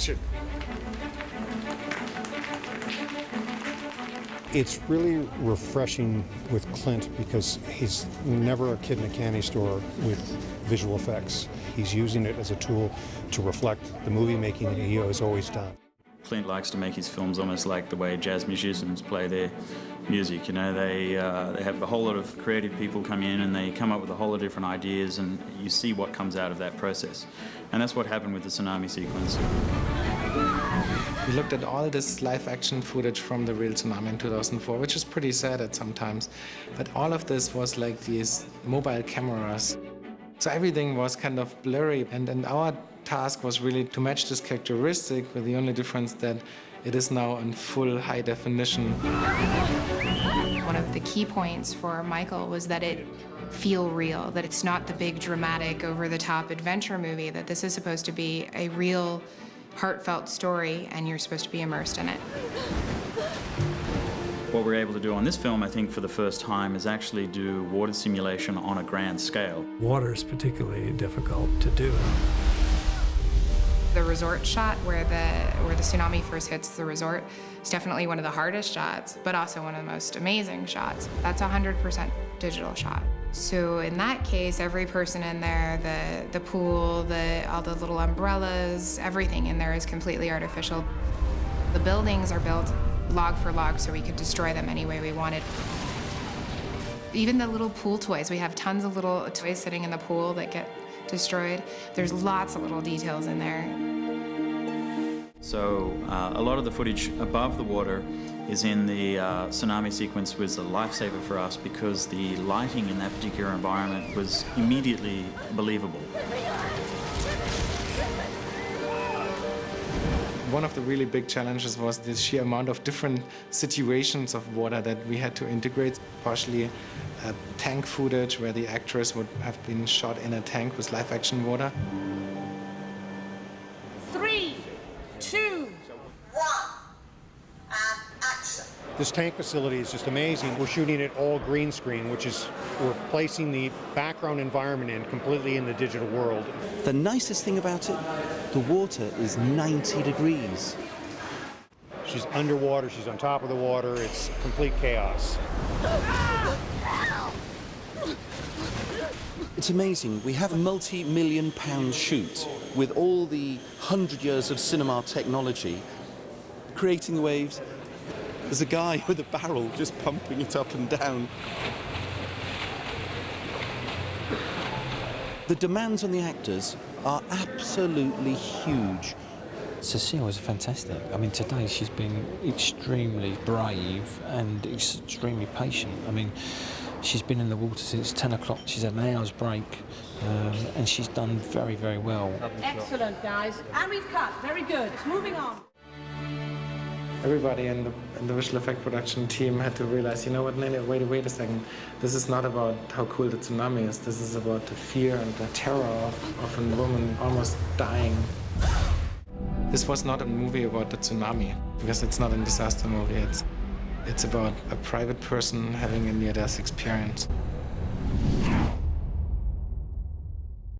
action. It's really refreshing with Clint because he's never a kid in a candy store with visual effects. He's using it as a tool to reflect the movie making that he has always done. Clint likes to make his films almost like the way jazz musicians play their music. You know, they have a whole lot of creative people come in and they come up with a whole lot of different ideas, and you see what comes out of that process. And that's what happened with the tsunami sequence. We looked at all this live-action footage from the real tsunami in 2004, which is pretty sad at sometimes. But all of this was like these mobile cameras. So everything was kind of blurry, and our task was really to match this characteristic, with the only difference that it is now in full high definition. One of the key points for Michael was that it feel real, that it's not the big dramatic over-the-top adventure movie, that this is supposed to be a real heartfelt story and you're supposed to be immersed in it. What we're able to do on this film, I think, for the first time, is actually do water simulation on a grand scale. Water is particularly difficult to do. The resort shot where the tsunami first hits the resort is definitely one of the hardest shots, but also one of the most amazing shots. That's a 100% digital shot. So in that case, every person in there, the pool, all the little umbrellas, everything in there is completely artificial. The buildings are built log for log so we could destroy them any way we wanted. Even the little pool toys, we have tons of little toys sitting in the pool that get destroyed. There's lots of little details in there. So a lot of the footage above the water is in the tsunami sequence was a lifesaver for us because the lighting in that particular environment was immediately believable. One of the really big challenges was the sheer amount of different situations of water that we had to integrate. Partially tank footage where the actors would have been shot in a tank with live-action water. 3, 2, 1, and action. This tank facility is just amazing. We're shooting it all green screen, which is we're placing the background environment in completely in the digital world. The nicest thing about it, the water is 90 degrees. She's underwater, she's on top of the water, it's complete chaos. It's amazing. We have a multi-million-pound shoot with all the 100 years of cinema technology creating the waves. There's a guy with a barrel just pumping it up and down. The demands on the actors are absolutely huge. Cecile is fantastic. I mean, today she's been extremely brave and extremely patient. I mean, she's been in the water since 10 o'clock. She's had an hour's break, and she's done very, very well. excellent, guys. And we've cut. Very good. Moving on. Everybody in the visual effect production team had to realize, you know what, Nelly, wait a second. This is not about how cool the tsunami is. This is about the fear and the terror of a woman almost dying. This was not a movie about the tsunami, because it's not a disaster movie. It's about a private person having a near-death experience.